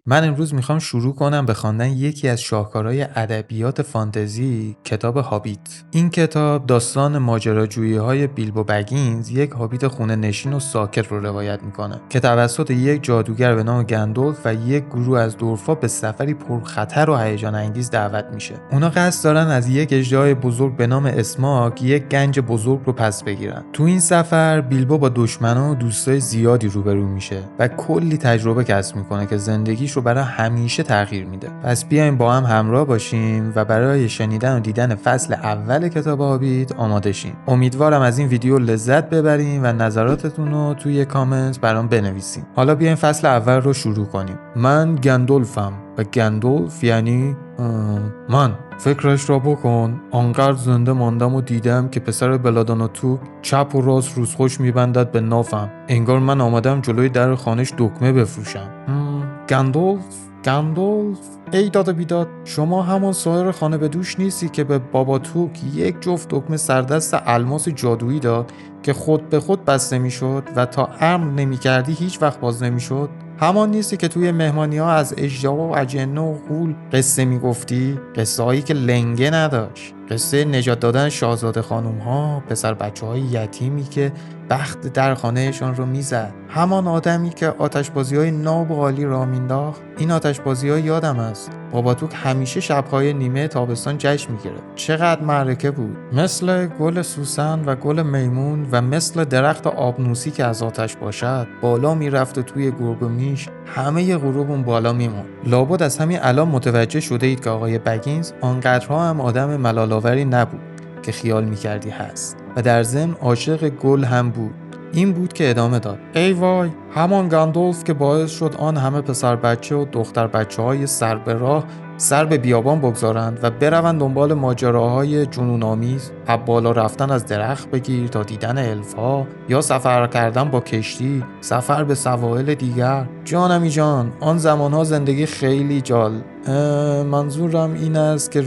من امروز میخوام شروع کنم به خواندن یکی از شاهکارهای ادبیات فانتزی، کتاب هابیت. این کتاب داستان ماجراجویی‌های بیلبو بگینز، یک هابیت خونه نشین و ساکت رو روایت میکنه که توسط یک جادوگر به نام گندالف و یک گروه از دورفا به سفری پرخطر و هیجان انگیز دعوت میشه. اونا قصد دارن از یک اژدهای بزرگ به نام اسماک یک گنج بزرگ رو پس بگیرن. تو این سفر بیلبو با دشمنا و دوستای زیادی روبرو میشه و کلی تجربه کسب میکنه که زندگیش رو برای همیشه تغییر میده. پس بیایم با هم همراه باشیم و برای شنیدن و دیدن فصل اول کتاب هابیت آماده شیم. امیدوارم از این ویدیو لذت ببریم و نظراتتون رو توی کامنت برام بنویسین. حالا بیایم فصل اول رو شروع کنیم. من گندالفم و گندالف یعنی من. فکرش را بکن، آنقدر زنده ماندم و دیدم که پسر بلاداناتوک چپ و راست روزخوش میبندد به نافم. انگار من آمدم جلوی در خانش دکمه بفروشم. گندالف ای داد و بیداد، شما همون سایر خانه به دوش نیستی که به بابا توک یک جفت دکمه سردست الماس جادویی داد که خود به خود بسته میشد و تا امر نمی کردی هیچ وقت باز نمی شد؟ همان نیستی که توی مهمانی ها از اژدها و اجنه و غول قصه میگفتی؟ قصه هایی که لنگه نداشت، قصه نجات دادن شاهزاده خانوم ها، پسر بچه های یتیمی که بخت در خانهشان رو میزد، همان آدمی که آتشبازی های ناب و عالی را مینداخت. این آتشبازی ها یادم است. بابا توک همیشه شبهای نیمه تابستان جشن میگیره. چقدر معرکه بود، مثل گل سوسن و گل میمون و مثل درخت آبنوسی که از آتش باشد بالا میرفت و توی گرگ و میش همه غروب اون بالا میمون. لابد از همین الان متوجه شده اید که آقای بگینز آنقدرها هم آدم ملال‌آوری نبود که خیال میکردی هست و در ضمن عاشق گل هم بود. این بود که ادامه داد: ای وای، همان گندالف که باعث شد آن همه پسر بچه و دختر بچه های سر به راه سر به بیابان بگذارند و بروند دنبال ماجراهای جنون آمیز، از بالا رفتن از درخت بگیر تا دیدن الفا، یا سفر کردن با کشتی، سفر به سواحل دیگر. جانمی جان، آن زمانها زندگی خیلی منظورم این است که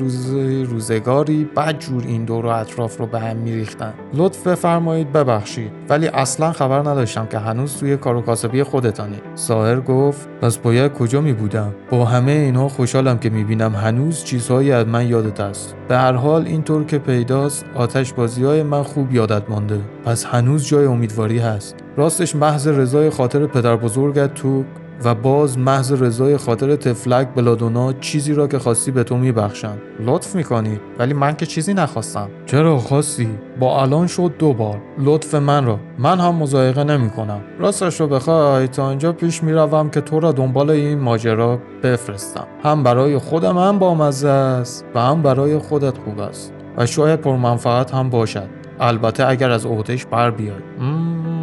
روزگاری بدجور این دور و اطراف رو به هم میریختن. لطف بفرمایید ببخشید، ولی اصلا خبر نداشتم که هنوز توی کار و کاسبی خودتانی. ساحر گفت: پس باید کجا می بودم؟ با همه اینها خوشحالم که میبینم هنوز چیزهایی از من یادت است. به هر حال اینطور که پیداست آتش بازی‌های من خوب یادت مانده، پس هنوز جای امیدواری هست. راستش محض رضای خاطر پدر بزرگت توک و باز محض رضای خاطر تفلک بلادونا چیزی را که خواستی به تو میبخشم. لطف میکنی، ولی من که چیزی نخواستم. چرا خواستی؟ با الان شد 2 بار. لطف من را من هم مضایقه نمی کنم. راستش رو بخوای تا اینجا پیش میروم که تو را دنبال این ماجرا بفرستم. هم برای خودم هم بامزه است و هم برای خودت خوب است و شاید پرمنفعت هم باشد، البته اگر از عهده‌اش بر بیای.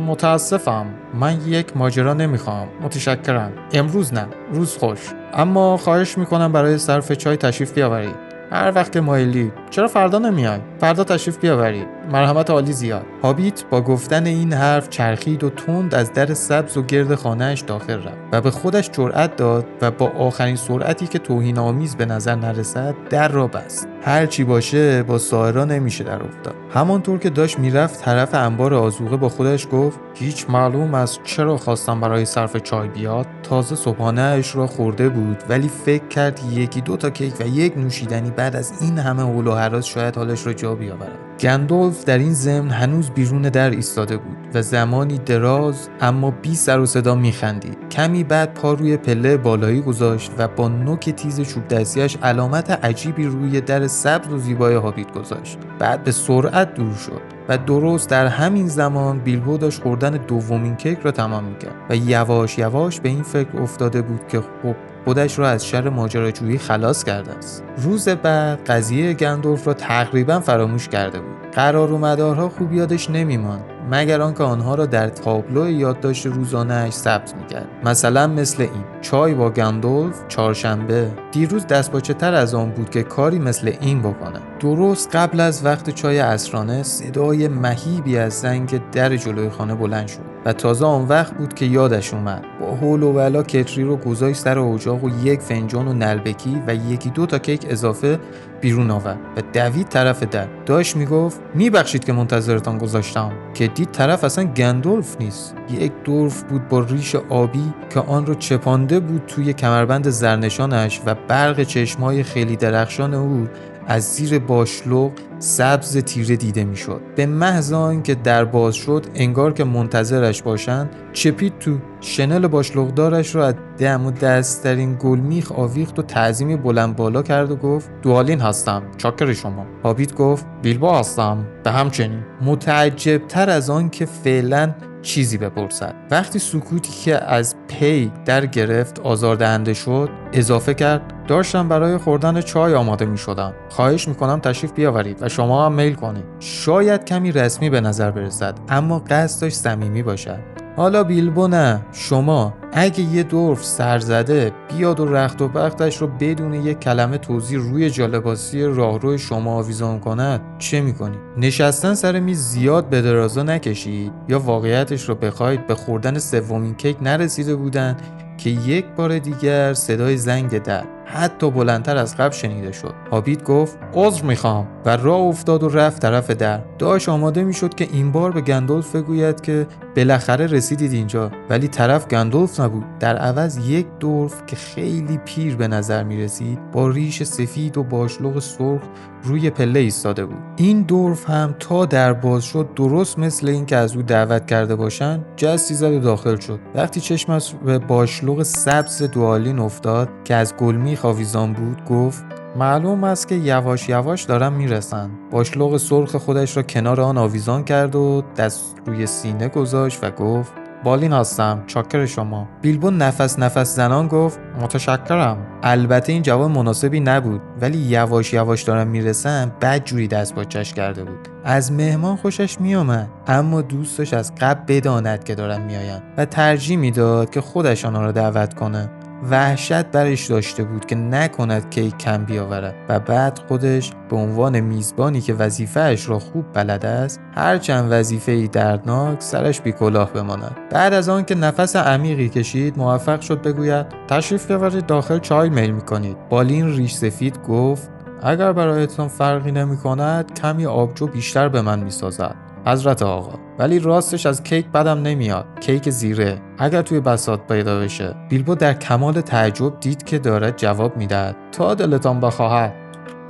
متاسفم، من یک ماجرا نمیخوام. متشکرم. امروز نه، روز خوش. اما خواهش میکنم برای صرف چای تشریف بیاوری هر وقت که مایلی. چرا فردا نمیای؟ فردا تشریف بیاوری. مرحمت عالی زیاد. هابیت با گفتن این حرف چرخید و تند از در سبز و گرد خانه‌اش داخل رفت و به خودش جرأت داد و با آخرین سرعتی که توهین آمیز به نظر نرسد در را بست. هر چی باشه با ساحرا نمیشه در افتاد. همانطور که داشت میرفت طرف انبار آذوقه با خودش گفت: هیچ معلوم است چرا خواستم برای صرف چای بیاد. تازه صبحانه اش را خورده بود ولی فکر کرد 1-2 تا کیک و یک نوشیدنی بعد از این همه هول و هراس شاید حالش را جا بیاورد. گندالف در این ضمن هنوز بیرون در ایستاده بود و زمانی دراز اما بی سر و صدا میخندید. کمی بعد پا روی پله بالایی گذاشت و با نوک تیز چوب دستیش علامت عجیبی روی در سبز و زیبای هابیت گذاشت. بعد به سرعت دور شد و درست در همین زمان بیلبو داشت خوردن دومین کیک را تمام میکرد و یواش یواش به این فکر افتاده بود که خب خودش را از شر ماجراجویی خلاص کرده است. روز بعد قضیه گندالف را تقریبا فراموش کرده بود. قرار و مدارها خوب یادش نمیماند مگر آنکه آنها را در تابلو یادداشت روزانه‌اش ثبت می‌کرد. مثلا مثل این: چای با گندالف چهارشنبه. دیروز دستپاچه‌تر از آن بود که کاری مثل این بکنه. درست قبل از وقت چای عصرانه صدای مهیبی از زنگ در جلوی خانه بلند شد و تازه آن وقت بود که یادش اومد. با حول و ولا کتری رو گذاشت سر اجاق و یک فنجان و نلبکی و یکی دو تا کیک اضافه بیرون آورد و دوید طرف در. داشت میگفت میبخشید که منتظرتان گذاشتم، که دید طرف اصلا گندالف نیست. یک دورف بود با ریش آبی که آن رو چپانده بود توی کمربند زرنشانش و برق چشمای خیلی درخشان او از زیر باشلوق سبز تیره دیده میشد. به محض آنکه در باز شد انگار که منتظرش باشند، چپید تو شنل باشلوقدارش رو از دم و دستترین گلمیخ آویخت و تعظیمی بلند بالا کرد و گفت دوالین هستم، چاکر شما. هابیت گفت بیلبو هستم، به همچنین. متعجب تر از آن که فعلا چیزی بپرسد. وقتی سکوتی که از پی در گرفت آزاردهنده شد، اضافه کرد داشتم برای خوردن چای آماده می شدم. خواهش می کنم تشریف بیاورید و شما هم میل کنید. شاید کمی رسمی به نظر برسد، اما قصدش صمیمی باشد. حالا بیلبو نه، شما اگه یه دورف سرزده بیاد و رخت و بختش رو بدون یک کلمه توضیح روی جالباسی راهرو شما آویزان کند، چه میکنی؟ نشستن سر میز زیاد به درازا نکشید، یا واقعیتش رو بخواید به خوردن سومین کیک نرسیده بودن که یک بار دیگر صدای زنگ در حتی بلندتر از قبل شنیده شد. هابیت گفت عذر میخوام و راه افتاد و رفت طرف در. داشت آماده میشد که این بار به گندالف بگوید که بالاخره رسیدید اینجا، ولی طرف گندالف نبود. در عوض یک دورف که خیلی پیر به نظر میرسید با ریش سفید و باشلوق سرخ روی پله ایستاده بود. این دورف هم تا در باز شد درست مثل این که از او دعوت کرده باشن جستی زد و داخل شد. وقتی چشمش به باشلوق سبز دوالین افتاد که از گلمیخ آویزان بود، گفت معلوم است که یواش یواش دارن میرسن. باشلوق سرخ خودش را کنار آن آویزان کرد و دست روی سینه گذاشت و گفت بالین هستم، چاکر شما. بیلبو نفس زنان گفت متشکرم. البته این جواب مناسبی نبود، ولی یواش یواش دارن میرسن بد جوری دست باچش کرده بود. از مهمان خوشش میامد، اما دوستش از قبل بداند که دارن میآیند و ترجیح میداد که خودش آنها را دعوت کنه. وحشت برش داشته بود که نکند کیک کم بیاورد و بعد خودش به عنوان میزبانی که وظیفه‌اش را خوب بلد است، هرچند وظیفه‌ای دردناک سرش بی کلاه بماند. بعد از آن که نفس عمیقی کشید موفق شد بگوید تشریف بیاورید داخل چای میل می‌کنید. بالین ریش سفید گفت اگر برایتان فرقی نمی‌کند کمی آبجو بیشتر به من می‌سازد حضرت آقا، ولی راستش از کیک بدم نمیاد. کیک زیره اگر توی بساط پیدا بشه. بیلبو در کمال تعجب دید که دارد جواب میدهد تا دلتان بخواهد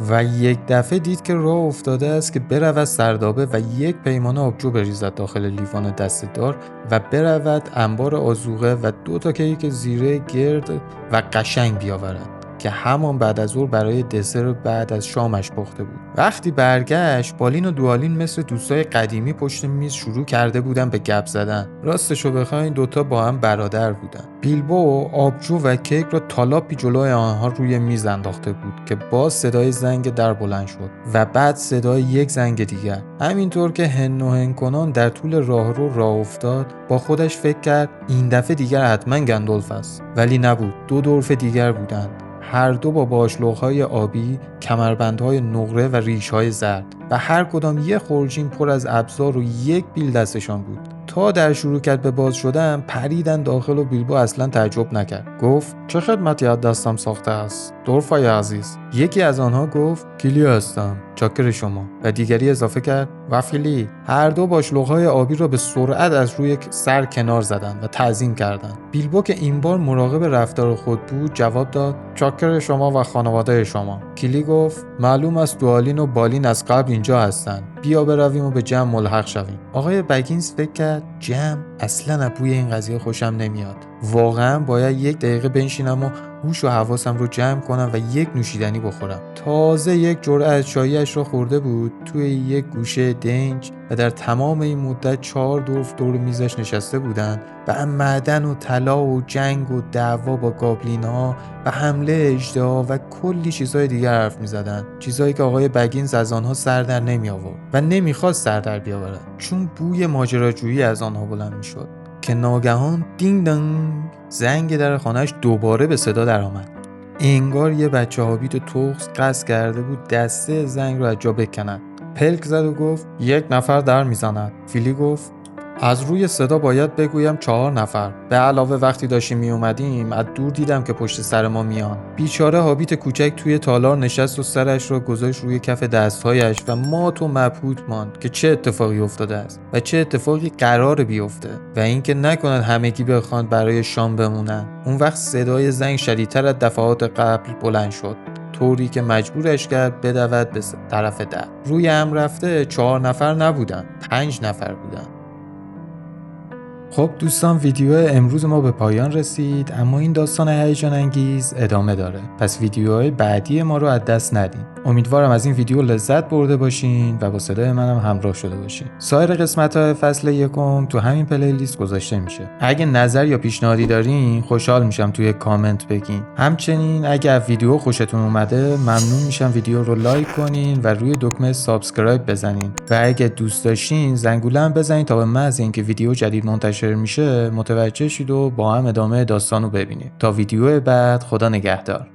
و یک دفعه دید که راه افتاده است که برود سردابه و یک پیمانه آبجو بریزد داخل لیوان دسته‌دار و برود انبار آذوقه و 2 تا کیک زیره گرد و قشنگ بیاورد که همان بعد از ظهر برای دسر بعد از شامش پخته بود. وقتی برگشت بالین و دوالین مثل دوستای قدیمی پشت میز شروع کرده بودن به گپ زدن. راستشو بخواین دوتا با هم برادر بودن. بیلبو آبجو و کیک را تالاپی جلوی آنها روی میز انداخته بود که باز صدای زنگ در بلند شد و بعد صدای یک زنگ دیگر. همینطور که هن و هن کنان در طول راهرو راه افتاد با خودش فکر کرد این دفعه دیگر حتما گندالف است، ولی نبود. 2 دورف دیگر بودند، هر دو با باشلوق‌های آبی، کمربندهای نقره و ریش‌های زرد و هر کدام یک خورجین پر از ابزار و یک بیل دستشان بود. تا در شروع کرد به باز شدن پریدن داخل و بیلبو اصلا تعجب نکرد. گفت چه خدمتی از دستم ساخته است دورفای عزیز؟ یکی از آنها گفت کیلی هستم، چاکر شما. و دیگری اضافه کرد وفیلی. هر دو باشلوق‌های آبی را به سرعت از روی سر کنار زدند و تعظیم کردند. بیلبو که این بار مراقب رفتار خود بود جواب داد چاکر شما و خانواده شما. کیلی گفت معلوم است دوالین و بالین از قبل اینجا هستند، بیا برویم و به جمع ملحق شویم. آقای بگینز فکر کرد جمع اصلا از بوی این قضیه خوشم نمیاد. واقعا باید 1 دقیقه بنشینم و هوش و حواسم رو جمع کنم و یک نوشیدنی بخورم. تازه 1 جرعه از چایش را خورده بود توی یک گوشه دنج و در تمام این مدت 4 دورف دور میزش نشسته بودند و از معدن و طلا و جنگ و دعوا با گابلین‌ها و حمله اژدها و کلی چیزهای دیگر حرف می‌زدند. چیزایی که آقای بگینز از آنها سر در نمی آورد و نمی‌خواست سر در بیاورد، چون بوی ماجراجویی از آنها بلند می‌شد. که ناگهان دینگ دنگ زنگ در خانه‌اش دوباره به صدا درآمد. انگار یه بچه هابیت توخس قصد کرده بود دسته زنگ رو از جا بکند. پلک زد و گفت 1 نفر در میزند. فیلی گفت از روی صدا باید بگویم 4 نفر. به علاوه وقتی داشتیم می اومدیم از دور دیدم که پشت سر ما میان. بیچاره هابیت کوچک توی تالار نشست و سرش رو گذاشت روی کف دستهایش و مات و مبهوت ماند که چه اتفاقی افتاده است و چه اتفاقی قرار بیفته و اینکه نکند همگی بخوان برای شام بمونن. اون وقت صدای زنگ شدیدتر از دفعات قبل بلند شد، طوری که مجبورش کرد بدود به طرف در. روی هم رفته 4 نفر نبودن، 5 نفر بودن. خب دوستان، ویدیو امروز ما به پایان رسید، اما این داستان هیجان انگیز ادامه داره، پس ویدیوهای بعدی ما رو از دست ندین. امیدوارم از این ویدیو لذت برده باشین و با صدای منم همراه شده باشین. سایر قسمت‌های فصل یکم تو همین پلیلیست گذاشته میشه. اگه نظر یا پیشنهادی دارین خوشحال میشم توی کامنت بگین. همچنین اگه ویدیو خوشتون اومده ممنون میشم ویدیو رو لایک کنین و روی دکمه سابسکرایب بزنین و اگه دوست داشتین زنگوله هم بزنین تا به محض اینکه ویدیو جدید منتشر میشه متوجه شید و با هم ادامه داستانو ببینید. تا ویدیو بعد، خدا نگهدار.